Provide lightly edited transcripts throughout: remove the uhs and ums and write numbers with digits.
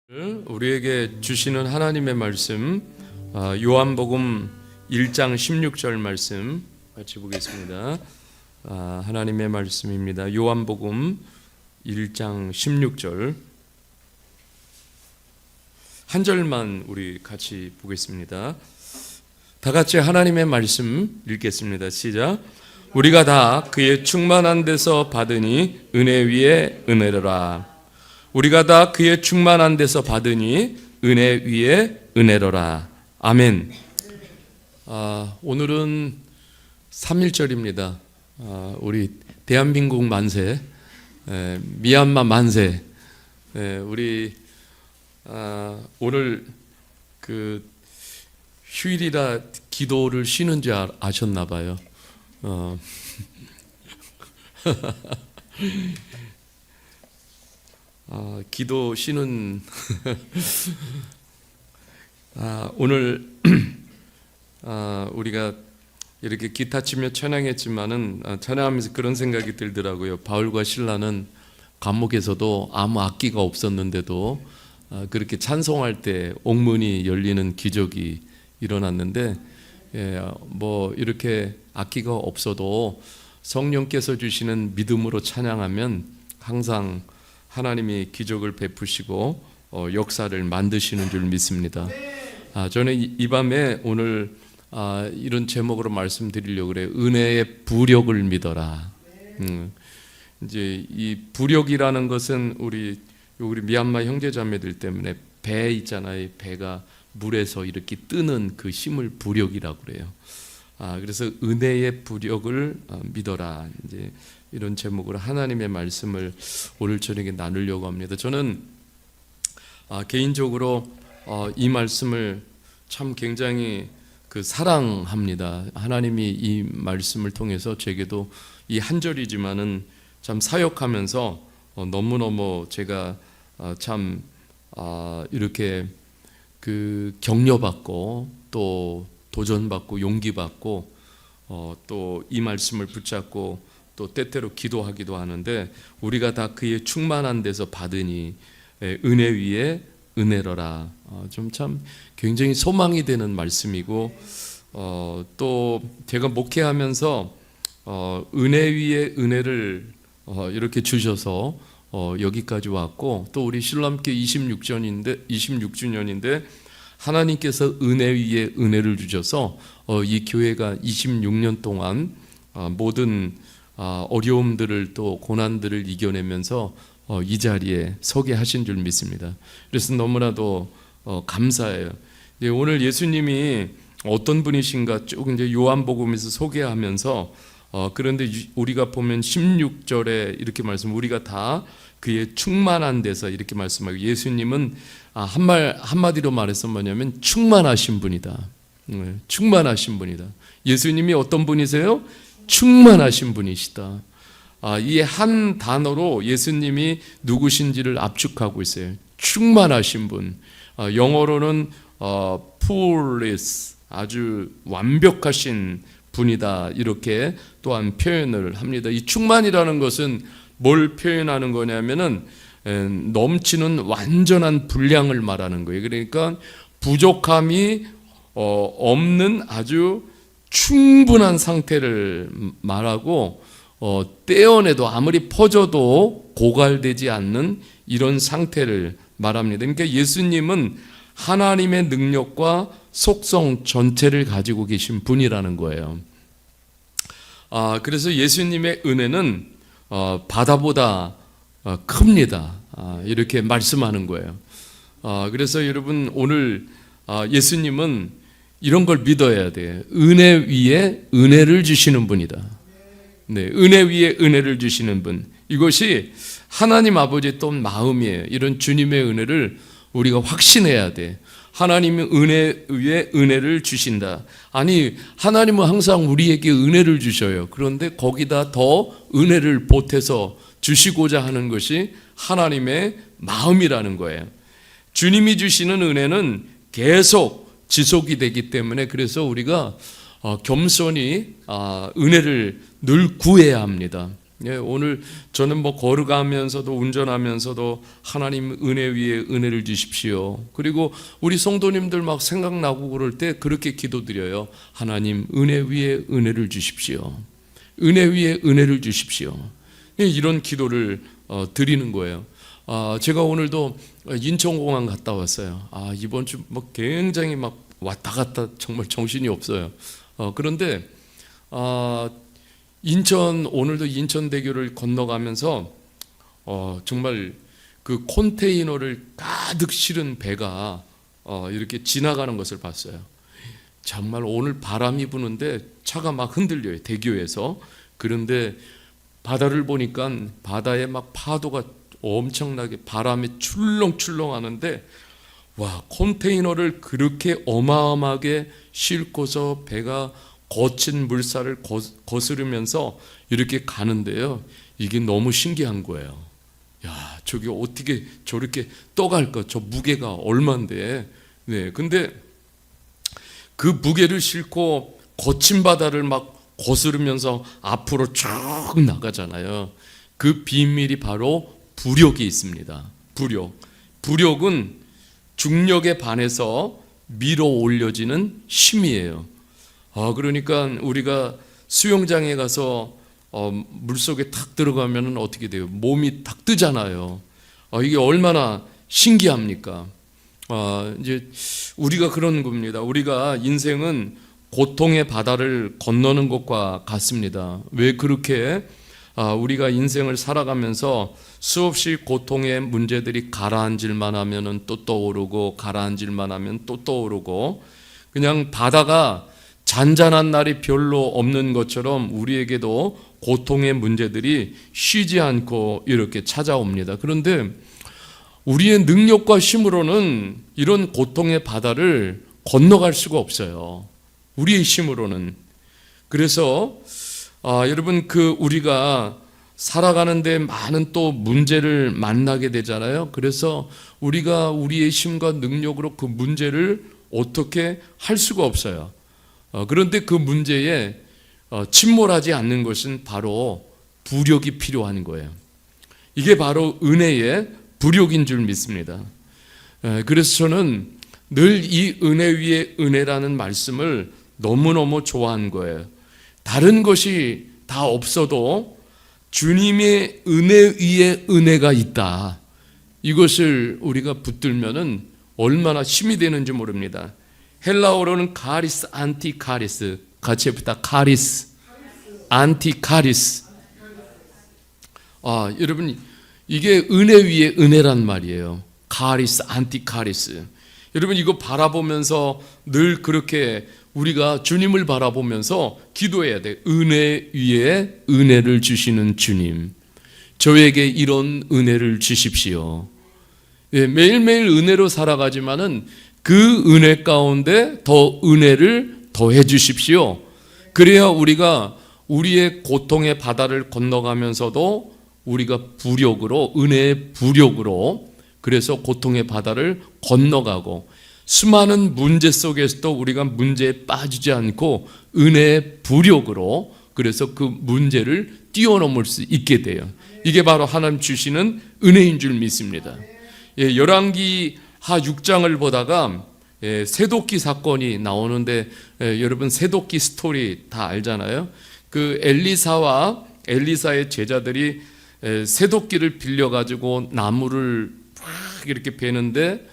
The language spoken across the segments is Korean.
우리에게 주시는 하나님의 말씀, 요한복음 1장 16절 말씀 같이 보겠습니다. 하나님의 말씀입니다. 요한복음 1장 16절 한 절만 우리 같이 보겠습니다. 다 같이 하나님의 말씀 읽겠습니다. 시작. 우리가 다 그의 충만한 데서 받으니 은혜 위에 은혜로라. 우리가 다 그의 충만한 데서 받으니 은혜 위에 은혜로라. 아멘. 오늘은 3.1절입니다. 우리 대한민국 만세, 미얀마 만세. 우리 오늘 그 휴일이라 기도를 쉬는 줄 아셨나 봐요. 기도 쉬는 오늘 우리가 이렇게 기타 치며 찬양했지만은 찬양하면서 그런 생각이 들더라고요. 바울과 실라는 감옥에서도 아무 악기가 없었는데도 그렇게 찬송할 때 옥문이 열리는 기적이 일어났는데, 뭐 이렇게 악기가 없어도 성령께서 주시는 믿음으로 찬양하면 항상 하나님이 기적을 베푸시고 역사를 만드시는 줄 믿습니다. 저는 이 밤에 오늘 이런 제목으로 말씀드리려고 그래요. 은혜의 부력을 믿어라. 이제 이 부력이라는 것은 우리 미얀마 형제자매들 때문에 배 있잖아요. 배가 물에서 이렇게 뜨는 그 힘을 부력이라고 그래요. 그래서 은혜의 부력을 믿어라. 이제 이런 제목으로 하나님의 말씀을 오늘 저녁에 나누려고 합니다. 저는 개인적으로 이 말씀을 참 굉장히 사랑합니다. 하나님이 이 말씀을 통해서 제게도 이 한 절이지만은 참 사역하면서 너무너무 제가 참 이렇게 격려받고 또 도전받고 용기받고 또 이 말씀을 붙잡고 또 때때로 기도하기도 하는데, 우리가 다 그의 충만한 데서 받으니 은혜 위에 은혜로라. 좀 참 굉장히 소망이 되는 말씀이고, 또 제가 목회하면서 은혜 위에 은혜를 이렇게 주셔서 여기까지 왔고, 또 우리 신랑께 26주년인데 하나님께서 은혜 위에 은혜를 주셔서 이 교회가 26년 동안 모든 어려움들을 또 고난들을 이겨내면서 이 자리에 서게 하신 줄 믿습니다. 그래서 너무나도 감사해요. 오늘 예수님이 어떤 분이신가 쭉 이제 요한복음에서 소개하면서 그런데 우리가 보면 16절에 이렇게 우리가 다 그의 충만한 데서 이렇게 말씀하고, 예수님은 한마디로 말해서 뭐냐면 충만하신 분이다. 충만하신 분이다. 예수님이 어떤 분이세요? 충만하신 분이시다. 이 한 단어로 예수님이 누구신지를 압축하고 있어요. 충만하신 분. 영어로는 fullness, 아주 완벽하신 분이다. 이렇게 또한 표현을 합니다. 이 충만이라는 것은 뭘 표현하는 거냐면은 넘치는 완전한 분량을 말하는 거예요. 그러니까 부족함이 없는 아주 충분한 상태를 말하고, 떼어내도 아무리 퍼져도 고갈되지 않는 이런 상태를 말합니다. 그러니까 예수님은 하나님의 능력과 속성 전체를 가지고 계신 분이라는 거예요. 그래서 예수님의 은혜는 바다보다 큽니다. 이렇게 말씀하는 거예요. 그래서 여러분 오늘 예수님은 이런 걸 믿어야 돼요. 은혜 위에 은혜를 주시는 분이다. 네, 은혜 위에 은혜를 주시는 분. 이것이 하나님 아버지의 또 마음이에요. 이런 주님의 은혜를 우리가 확신해야 돼. 하나님은 은혜 위에 은혜를 주신다. 아니, 하나님은 항상 우리에게 은혜를 주셔요. 그런데 거기다 더 은혜를 보태서 주시고자 하는 것이 하나님의 마음이라는 거예요. 주님이 주시는 은혜는 계속 지속이 되기 때문에, 그래서 우리가 겸손히 은혜를 늘 구해야 합니다. 예, 오늘 저는 뭐 걸어가면서도 운전하면서도 하나님 은혜 위에 은혜를 주십시오. 그리고 우리 성도님들 막 생각나고 그럴 때 그렇게 기도드려요. 하나님 은혜 위에 은혜를 주십시오. 은혜 위에 은혜를 주십시오. 예, 이런 기도를 드리는 거예요. 제가 오늘도 인천공항 갔다 왔어요. 이번 주 뭐 굉장히 막 왔다 갔다 정말 정신이 없어요. 그런데 오늘도 인천대교를 건너가면서 정말 그 컨테이너를 가득 실은 배가 이렇게 지나가는 것을 봤어요. 정말 오늘 바람이 부는데 차가 막 흔들려요, 대교에서. 그런데 바다를 보니까 바다에 막 파도가 엄청나게 바람이 출렁출렁 하는데, 와, 컨테이너를 그렇게 어마어마하게 싣고서 배가 거친 물살을 거스르면서 이렇게 가는데요. 이게 너무 신기한 거예요. 야, 저게 어떻게 저렇게 떠갈까? 저 무게가 얼만데. 네, 근데 그 무게를 싣고 거친 바다를 막 거스르면서 앞으로 쭉 나가잖아요. 그 비밀이 바로 부력이 있습니다. 부력은 중력에 반해서 밀어 올려지는 힘이에요. 그러니까 우리가 수영장에 가서 물속에 탁 들어가면 어떻게 돼요? 몸이 탁 뜨잖아요. 이게 얼마나 신기합니까? 이제 우리가 그런 겁니다. 우리가 인생은 고통의 바다를 건너는 것과 같습니다. 왜 그렇게 우리가 인생을 살아가면서 수없이 고통의 문제들이 가라앉을만 하면은 또 떠오르고 가라앉을만 하면 또 떠오르고, 그냥 바다가 잔잔한 날이 별로 없는 것처럼 우리에게도 고통의 문제들이 쉬지 않고 이렇게 찾아옵니다. 그런데 우리의 능력과 힘으로는 이런 고통의 바다를 건너갈 수가 없어요. 우리의 힘으로는. 그래서 여러분, 우리가 살아가는데 많은 또 문제를 만나게 되잖아요. 그래서 우리가 우리의 힘과 능력으로 그 문제를 어떻게 할 수가 없어요. 그런데 그 문제에 침몰하지 않는 것은 바로 부력이 필요한 거예요. 이게 바로 은혜의 부력인 줄 믿습니다. 그래서 저는 늘 이 은혜 위에 은혜라는 말씀을 너무너무 좋아한 거예요. 다른 것이 다 없어도 주님의 은혜 위에 은혜가 있다. 이것을 우리가 붙들면은 얼마나 힘이 되는지 모릅니다. 헬라어로는 카리스, 안티카리스. 같이 해봅시다. 카리스, 안티카리스. 여러분, 이게 은혜 위에 은혜란 말이에요. 카리스, 안티카리스. 여러분, 이거 바라보면서 늘 그렇게 우리가 주님을 바라보면서 기도해야 돼. 은혜 위에 은혜를 주시는 주님, 저에게 이런 은혜를 주십시오. 매일매일 은혜로 살아가지만은 그 은혜 가운데 더 은혜를 더해 주십시오. 그래야 우리가 우리의 고통의 바다를 건너가면서도 우리가 부력으로, 은혜의 부력으로, 그래서 고통의 바다를 건너가고, 수많은 문제 속에서도 우리가 문제에 빠지지 않고 은혜의 부력으로, 그래서 그 문제를 뛰어넘을 수 있게 돼요. 이게 바로 하나님 주시는 은혜인 줄 믿습니다. 열왕기 하 6장을 보다가 새도끼 사건이 나오는데, 여러분 새도끼 스토리 다 알잖아요. 그 엘리사와 엘리사의 제자들이 새도끼를 빌려가지고 나무를 막 이렇게 베는데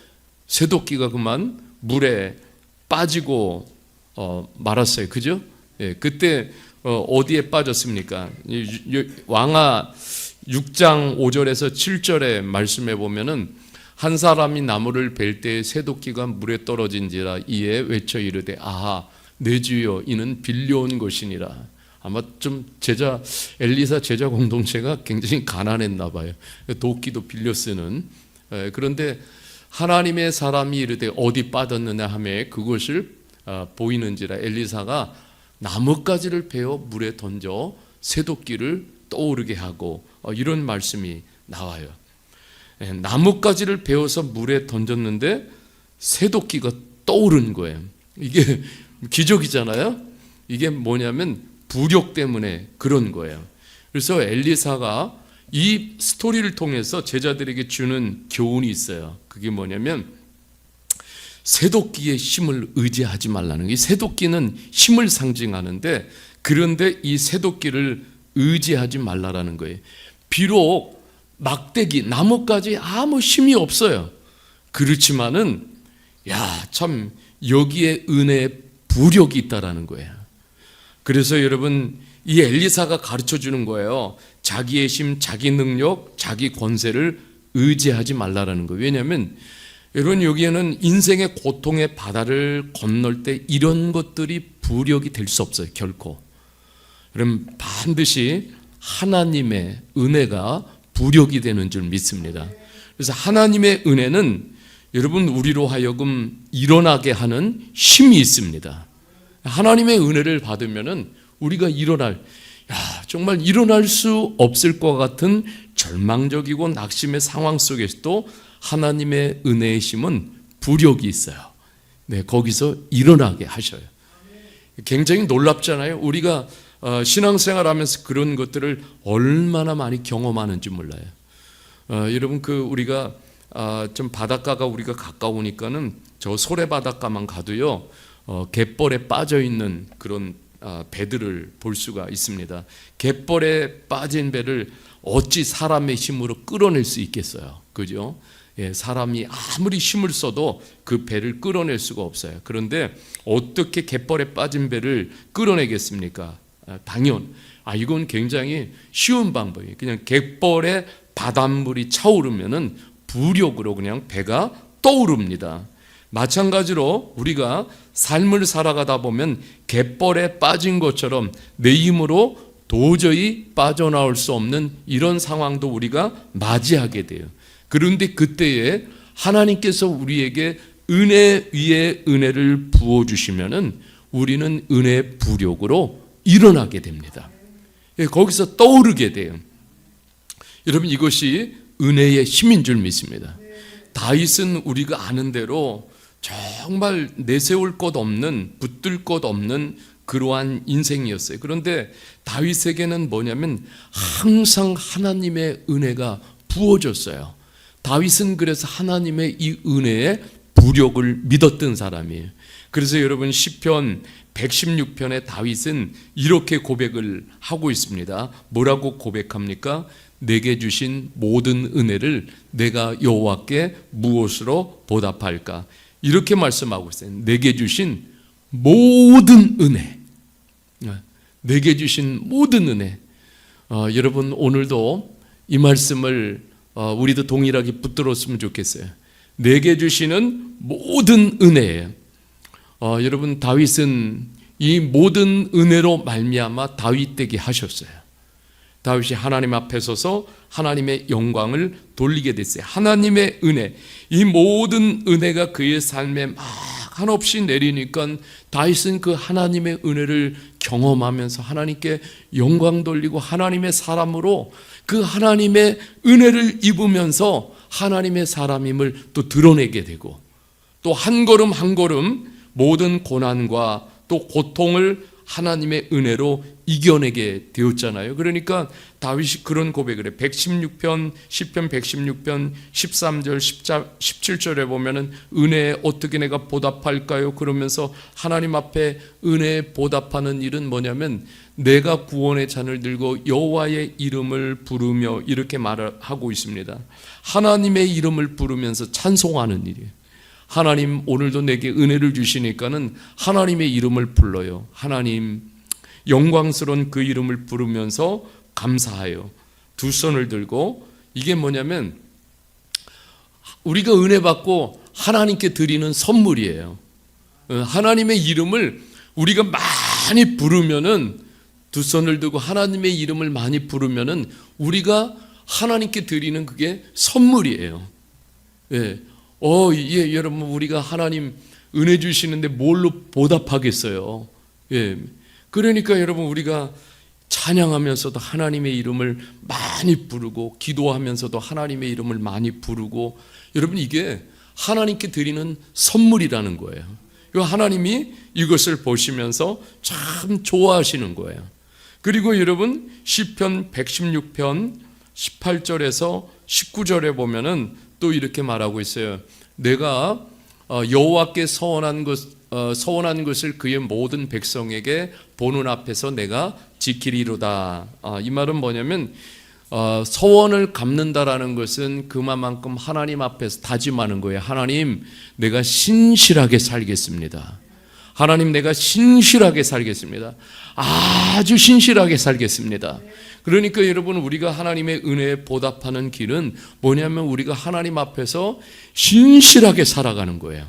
새도끼가 그만 물에 빠지고 말았어요. 그죠? 그때 어디에 빠졌습니까? 왕하 6장 5절에서 7절에 말씀해 보면은, 한 사람이 나무를 벨 때 새도끼가 물에 떨어진지라 이에 외쳐 이르되 아하 내 주여 이는 빌려온 것이니라. 아마 좀 엘리사 제자 공동체가 굉장히 가난했나 봐요. 도끼도 빌려 쓰는. 그런데 하나님의 사람이 이르되 어디 빠졌느냐 하매 그것을 보이는지라 엘리사가 나뭇가지를 베어 물에 던져 새도끼를 떠오르게 하고, 이런 말씀이 나와요. 나뭇가지를 베어서 물에 던졌는데 새도끼가 떠오른 거예요. 이게 기적이잖아요. 이게 뭐냐면 부력 때문에 그런 거예요. 그래서 엘리사가 이 스토리를 통해서 제자들에게 주는 교훈이 있어요. 그게 뭐냐면 새도끼의 힘을 의지하지 말라는 거예요. 이 새도끼는 힘을 상징하는데, 그런데 이 새도끼를 의지하지 말라라는 거예요. 비록 막대기, 나뭇가지 아무 힘이 없어요. 그렇지만은 참 여기에 은혜의 부력이 있다라는 거예요. 그래서 여러분, 이 엘리사가 가르쳐 주는 거예요. 자기의 힘, 자기 능력, 자기 권세를 의지하지 말라라는 거예요. 왜냐하면 여러분, 여기에는 인생의 고통의 바다를 건널 때 이런 것들이 부력이 될 수 없어요. 결코. 그럼 반드시 하나님의 은혜가 부력이 되는 줄 믿습니다. 그래서 하나님의 은혜는 여러분, 우리로 하여금 일어나게 하는 힘이 있습니다. 하나님의 은혜를 받으면은 우리가 정말 일어날 수 없을 것 같은 절망적이고 낙심의 상황 속에서도 하나님의 은혜의 힘은 부력이 있어요. 거기서 일어나게 하셔요. 굉장히 놀랍잖아요. 우리가 신앙생활하면서 그런 것들을 얼마나 많이 경험하는지 몰라요. 여러분, 우리가 좀 바닷가가 우리가 가까우니까는 저 소래 바닷가만 가도요, 갯벌에 빠져 있는 그런 배들을 볼 수가 있습니다. 갯벌에 빠진 배를 어찌 사람의 힘으로 끌어낼 수 있겠어요? 그죠? 사람이 아무리 힘을 써도 그 배를 끌어낼 수가 없어요. 그런데 어떻게 갯벌에 빠진 배를 끌어내겠습니까? 이건 굉장히 쉬운 방법이에요. 그냥 갯벌에 바닷물이 차오르면은 부력으로 그냥 배가 떠오릅니다. 마찬가지로 우리가 삶을 살아가다 보면 갯벌에 빠진 것처럼 내 힘으로 도저히 빠져나올 수 없는 이런 상황도 우리가 맞이하게 돼요. 그런데 그때에 하나님께서 우리에게 은혜 위에 은혜를 부어주시면은 우리는 은혜의 부력으로 일어나게 됩니다. 거기서 떠오르게 돼요. 여러분, 이것이 은혜의 힘인 줄 믿습니다. 다윗은 우리가 아는 대로 정말 내세울 것 없는, 붙들 것 없는 그러한 인생이었어요. 그런데 다윗에게는 뭐냐면 항상 하나님의 은혜가 부어졌어요. 다윗은 그래서 하나님의 이 은혜의 부력을 믿었던 사람이에요. 그래서 여러분, 시편 116편에 다윗은 이렇게 고백을 하고 있습니다. 뭐라고 고백합니까? 내게 주신 모든 은혜를 내가 여호와께 무엇으로 보답할까? 이렇게 말씀하고 있어요. 내게 주신 모든 은혜, 내게 주신 모든 은혜. 여러분, 오늘도 이 말씀을 우리도 동일하게 붙들었으면 좋겠어요. 내게 주시는 모든 은혜예요. 여러분, 다윗은 이 모든 은혜로 말미암아 다윗 되게 하셨어요. 다윗이 하나님 앞에 서서 하나님의 영광을 돌리게 됐어요. 하나님의 은혜, 이 모든 은혜가 그의 삶에 막 한없이 내리니까 다윗은 그 하나님의 은혜를 경험하면서 하나님께 영광 돌리고 하나님의 사람으로 그 하나님의 은혜를 입으면서 하나님의 사람임을 또 드러내게 되고, 또 한 걸음 한 걸음 모든 고난과 또 고통을 하나님의 은혜로 이겨내게 되었잖아요. 그러니까 다윗이 그런 고백을 해. 116편, 시편 116편 13절 17절에 보면은 은혜에 어떻게 내가 보답할까요? 그러면서 하나님 앞에 은혜에 보답하는 일은 뭐냐면 내가 구원의 잔을 들고 여호와의 이름을 부르며 이렇게 말을 하고 있습니다. 하나님의 이름을 부르면서 찬송하는 일이에요. 하나님, 오늘도 내게 은혜를 주시니까는 하나님의 이름을 불러요. 하나님, 영광스러운 그 이름을 부르면서 감사하여 두 손을 들고, 이게 뭐냐면 우리가 은혜 받고 하나님께 드리는 선물이에요. 하나님의 이름을 우리가 많이 부르면은, 두 손을 들고 하나님의 이름을 많이 부르면은 우리가 하나님께 드리는 그게 선물이에요. 여러분, 우리가 하나님 은혜 주시는데 뭘로 보답하겠어요? 그러니까 여러분, 우리가 찬양하면서도 하나님의 이름을 많이 부르고, 기도하면서도 하나님의 이름을 많이 부르고, 여러분, 이게 하나님께 드리는 선물이라는 거예요. 하나님이 이것을 보시면서 참 좋아하시는 거예요. 그리고 여러분 시편 116편 18절에서 19절에 보면은 또 이렇게 말하고 있어요. 내가 여호와께 서원한 것을 그의 모든 백성에게 보는 앞에서 내가 지키리로다. 이 말은 뭐냐면 서원을 갚는다라는 것은 그만큼 하나님 앞에서 다짐하는 거예요. 하나님, 내가 신실하게 살겠습니다. 하나님, 내가 신실하게 살겠습니다. 아주 신실하게 살겠습니다. 그러니까 여러분, 우리가 하나님의 은혜에 보답하는 길은 뭐냐면 우리가 하나님 앞에서 신실하게 살아가는 거예요.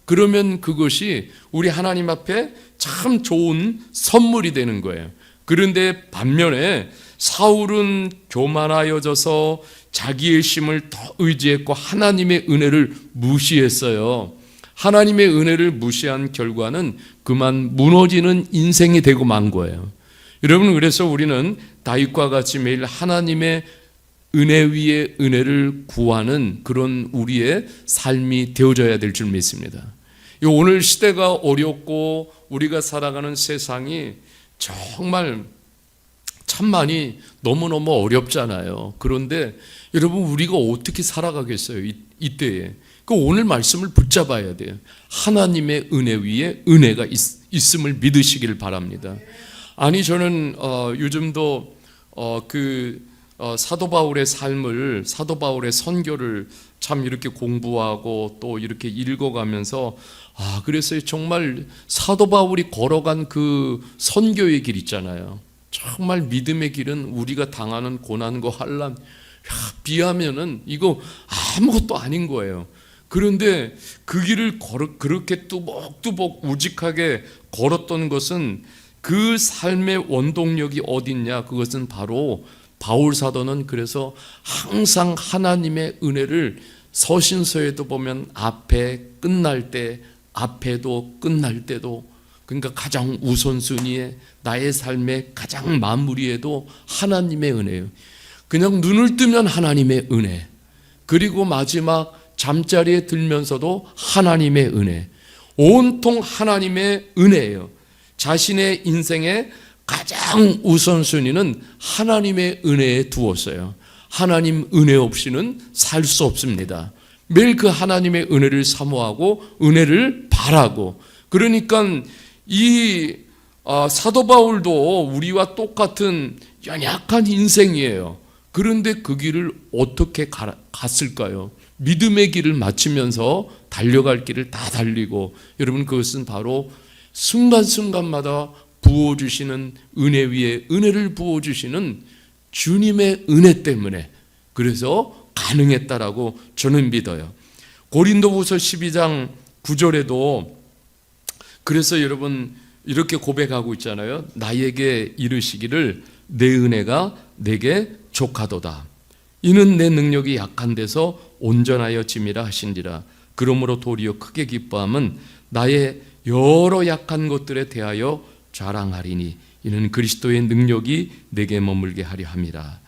그러면 그것이 우리 하나님 앞에 참 좋은 선물이 되는 거예요. 그런데 반면에 사울은 교만하여져서 자기의 힘을 더 의지했고 하나님의 은혜를 무시했어요. 하나님의 은혜를 무시한 결과는 그만 무너지는 인생이 되고 만 거예요. 여러분, 그래서 우리는 다윗과 같이 매일 하나님의 은혜 위에 은혜를 구하는 그런 우리의 삶이 되어져야 될 줄 믿습니다. 오늘 시대가 어렵고 우리가 살아가는 세상이 정말 참 많이 너무너무 어렵잖아요. 그런데 여러분, 우리가 어떻게 살아가겠어요? 이때에. 오늘 말씀을 붙잡아야 돼요. 하나님의 은혜 위에 은혜가 있음을 믿으시기를 바랍니다. 아니, 저는 요즘도 사도 바울의 삶을, 사도 바울의 선교를 참 이렇게 공부하고 또 이렇게 읽어가면서 그래서 정말 사도 바울이 걸어간 그 선교의 길 있잖아요. 정말 믿음의 길은 우리가 당하는 고난과 환난 비하면은 이거 아무것도 아닌 거예요. 그런데 그 길을 그렇게 뚜벅뚜벅 우직하게 걸었던 것은 그 삶의 원동력이 어딨냐? 그것은 바로 바울 사도는 그래서 항상 하나님의 은혜를 서신서에도 보면 앞에 끝날 때, 앞에도 끝날 때도, 그러니까 가장 우선순위에 나의 삶의 가장 마무리에도 하나님의 은혜예요. 그냥 눈을 뜨면 하나님의 은혜, 그리고 마지막 잠자리에 들면서도 하나님의 은혜, 온통 하나님의 은혜예요. 자신의 인생의 가장 우선순위는 하나님의 은혜에 두었어요. 하나님 은혜 없이는 살 수 없습니다. 매일 그 하나님의 은혜를 사모하고 은혜를 바라고, 그러니까 이 사도 바울도 우리와 똑같은 연약한 인생이에요. 그런데 그 길을 어떻게 갔을까요? 믿음의 길을 마치면서 달려갈 길을 다 달리고, 여러분, 그것은 바로 순간순간마다 부어주시는 은혜 위에 은혜를 부어주시는 주님의 은혜 때문에 그래서 가능했다라고 저는 믿어요. 고린도후서 12장 9절에도 그래서 여러분 이렇게 고백하고 있잖아요. 나에게 이르시기를 내 은혜가 내게 족하도다. 이는 내 능력이 약한 데서 온전하여 짐이라 하신지라. 그러므로 도리어 크게 기뻐함은 나의 여러 약한 것들에 대하여 자랑하리니 이는 그리스도의 능력이 내게 머물게 하려 함이라.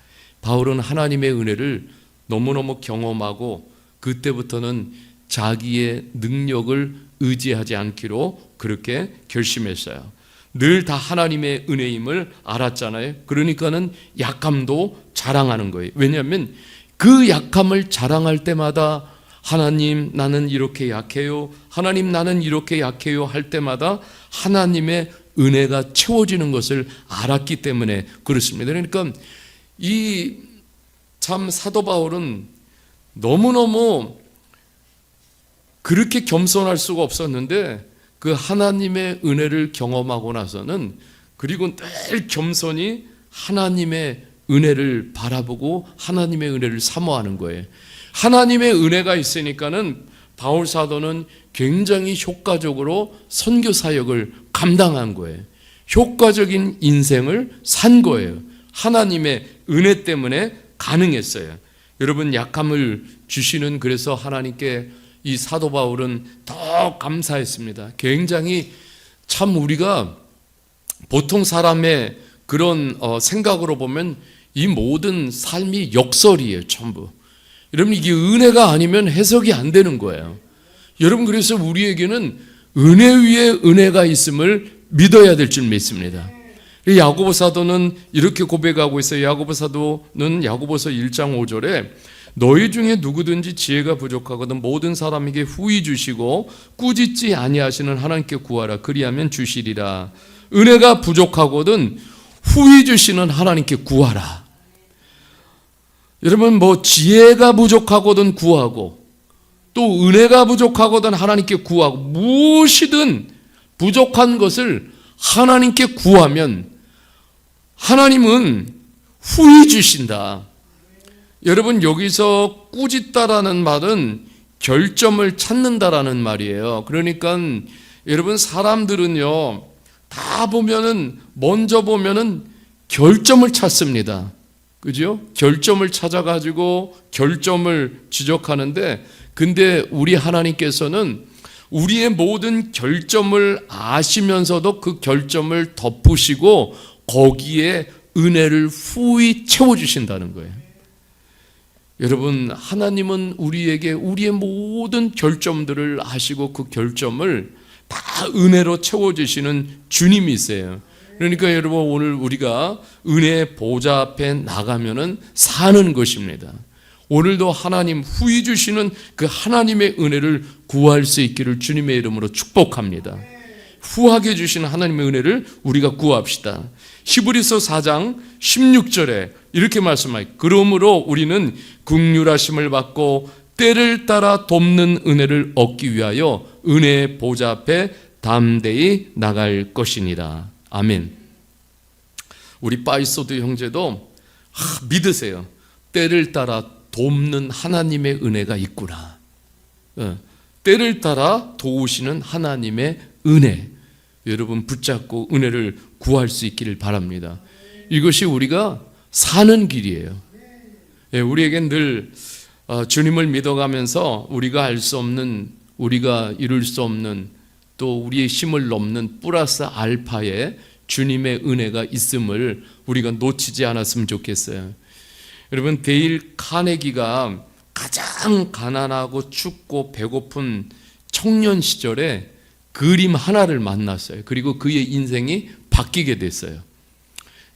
바울은 하나님의 은혜를 너무너무 경험하고 그때부터는 자기의 능력을 의지하지 않기로 그렇게 결심했어요. 늘 다 하나님의 은혜임을 알았잖아요. 그러니까는 약함도 자랑하는 거예요. 왜냐하면 그 약함을 자랑할 때마다 하나님, 나는 이렇게 약해요. 하나님, 나는 이렇게 약해요 할 때마다 하나님의 은혜가 채워지는 것을 알았기 때문에 그렇습니다. 그러니까 이 참 사도 바울은 너무너무 그렇게 겸손할 수가 없었는데 그 하나님의 은혜를 경험하고 나서는 그리고 늘 겸손히 하나님의 은혜를 바라보고 하나님의 은혜를 사모하는 거예요. 하나님의 은혜가 있으니까는 바울 사도는 굉장히 효과적으로 선교 사역을 감당한 거예요. 효과적인 인생을 산 거예요. 하나님의 은혜 때문에 가능했어요. 여러분, 약함을 주시는 그래서 하나님께 이 사도 바울은 더 감사했습니다. 굉장히 참 우리가 보통 사람의 그런 생각으로 보면 이 모든 삶이 역설이에요, 전부. 여러분, 이게 은혜가 아니면 해석이 안 되는 거예요. 여러분, 그래서 우리에게는 은혜 위에 은혜가 있음을 믿어야 될 줄 믿습니다. 이 야고보 사도는 이렇게 고백하고 있어요. 야고보 사도는 야고보서 1장 5절에 너희 중에 누구든지 지혜가 부족하거든 모든 사람에게 후히 주시고 꾸짖지 아니하시는 하나님께 구하라. 그리하면 주시리라. 은혜가 부족하거든 후히 주시는 하나님께 구하라. 여러분, 지혜가 부족하거든 구하고, 또 은혜가 부족하거든 하나님께 구하고, 무엇이든 부족한 것을 하나님께 구하면 하나님은 후히 주신다. 여러분, 여기서 꾸짖다라는 말은 결점을 찾는다라는 말이에요. 그러니까 여러분, 사람들은요, 다 보면은, 먼저 보면은 결점을 찾습니다. 그죠? 결점을 찾아가지고 결점을 지적하는데, 근데 우리 하나님께서는 우리의 모든 결점을 아시면서도 그 결점을 덮으시고 거기에 은혜를 후히 채워주신다는 거예요. 여러분, 하나님은 우리에게 우리의 모든 결점들을 아시고 그 결점을 다 은혜로 채워주시는 주님이 있어요. 그러니까 여러분, 오늘 우리가 은혜의 보좌 앞에 나가면은 사는 것입니다. 오늘도 하나님 후히 주시는 그 하나님의 은혜를 구할 수 있기를 주님의 이름으로 축복합니다. 후하게 주시는 하나님의 은혜를 우리가 구합시다. 히브리서 4장 16절에 이렇게 말씀하여 그러므로 우리는 긍휼하심을 받고 때를 따라 돕는 은혜를 얻기 위하여 은혜의 보좌 앞에 담대히 나갈 것이니라. 아멘. 우리 바이소드 형제도 믿으세요. 때를 따라 돕는 하나님의 은혜가 있구나. 때를 따라 도우시는 하나님의 은혜, 여러분 붙잡고 은혜를 구할 수 있기를 바랍니다. 이것이 우리가 사는 길이에요. 우리에겐 늘 주님을 믿어가면서 우리가 알 수 없는, 우리가 이룰 수 없는, 또 우리의 힘을 넘는 플러스 알파의 주님의 은혜가 있음을 우리가 놓치지 않았으면 좋겠어요. 여러분, 데일 카네기가 가장 가난하고 춥고 배고픈 청년 시절에 그림 하나를 만났어요. 그리고 그의 인생이 바뀌게 됐어요.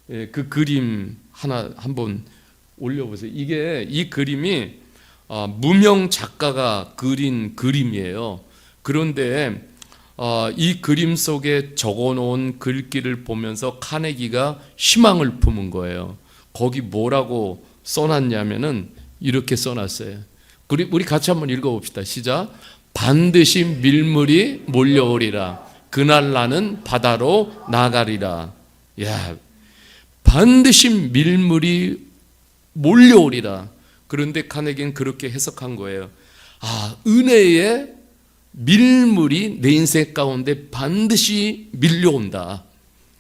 그 그림 하나 한번 올려보세요. 이 그림이 무명 작가가 그린 그림이에요. 그런데 이 그림 속에 적어놓은 글귀를 보면서 카네기가 희망을 품은 거예요. 거기 뭐라고 써놨냐면은 이렇게 써놨어요. 우리 같이 한번 읽어봅시다. 시작. 반드시 밀물이 몰려오리라. 그날 나는 바다로 나가리라. 야, 반드시 밀물이 몰려오리라. 그런데 카네기는 그렇게 해석한 거예요. 은혜의 밀물이 내 인생 가운데 반드시 밀려온다.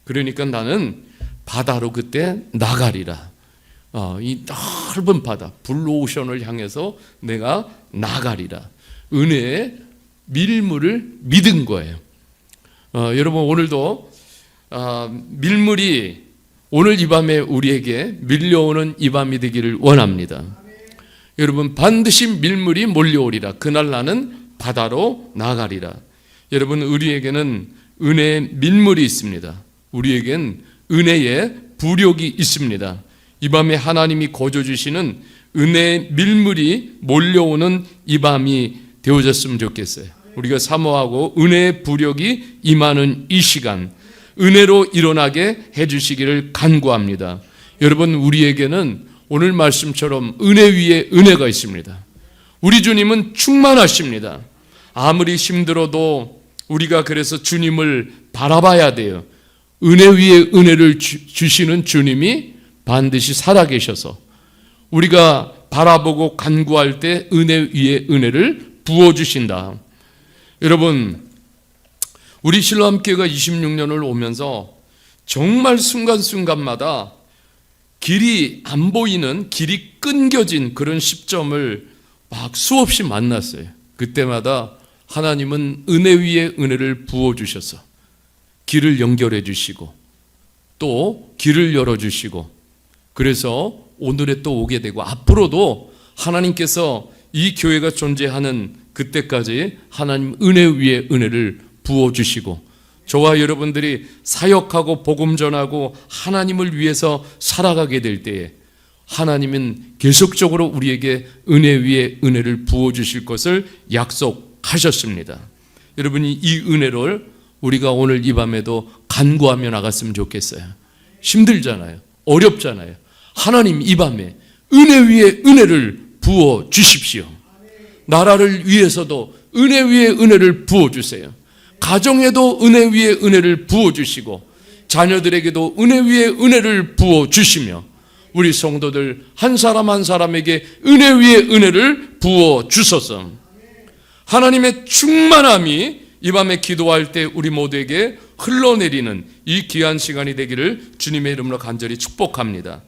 그러니까 나는 바다로 그때 나가리라. 이 넓은 바다, 블루오션을 향해서 내가 나가리라. 은혜의 밀물을 믿은 거예요. 여러분, 오늘도 밀물이 오늘 이 밤에 우리에게 밀려오는 이 밤이 되기를 원합니다. 여러분, 반드시 밀물이 몰려오리라. 그날 나는 바다로 나가리라. 여러분, 우리에게는 은혜의 밀물이 있습니다. 우리에겐 은혜의 부력이 있습니다. 이 밤에 하나님이 거저주시는 은혜의 밀물이 몰려오는 이 밤이 되어졌으면 좋겠어요. 우리가 사모하고 은혜의 부력이 임하는 이 시간, 은혜로 일어나게 해주시기를 간구합니다. 여러분, 우리에게는 오늘 말씀처럼 은혜 위에 은혜가 있습니다. 우리 주님은 충만하십니다. 아무리 힘들어도 우리가 그래서 주님을 바라봐야 돼요. 은혜 위에 은혜를 주시는 주님이 반드시 살아계셔서 우리가 바라보고 간구할 때 은혜 위에 은혜를 부어주신다. 여러분, 우리 실로암교회가 26년을 오면서 정말 순간순간마다 길이 안 보이는, 길이 끊겨진 그런 시점을 막 수없이 만났어요. 그때마다 하나님은 은혜 위에 은혜를 부어주셔서 길을 연결해 주시고 또 길을 열어주시고, 그래서 오늘에 또 오게 되고, 앞으로도 하나님께서 이 교회가 존재하는 그때까지 하나님 은혜 위에 은혜를 부어주시고 저와 여러분들이 사역하고 복음 전하고 하나님을 위해서 살아가게 될 때에 하나님은 계속적으로 우리에게 은혜 위에 은혜를 부어주실 것을 약속하셨습니다. 여러분이 이 은혜를 우리가 오늘 이 밤에도 간구하며 나갔으면 좋겠어요. 힘들잖아요. 어렵잖아요. 하나님 이 밤에 은혜 위에 은혜를 부어 주십시오. 나라를 위해서도 은혜 위에 은혜를 부어 주세요. 가정에도 은혜 위에 은혜를 부어 주시고 자녀들에게도 은혜 위에 은혜를 부어 주시며 우리 성도들 한 사람 한 사람에게 은혜 위에 은혜를 부어 주소서. 하나님의 충만함이 이 밤에 기도할 때 우리 모두에게 흘러내리는 이 귀한 시간이 되기를 주님의 이름으로 간절히 축복합니다.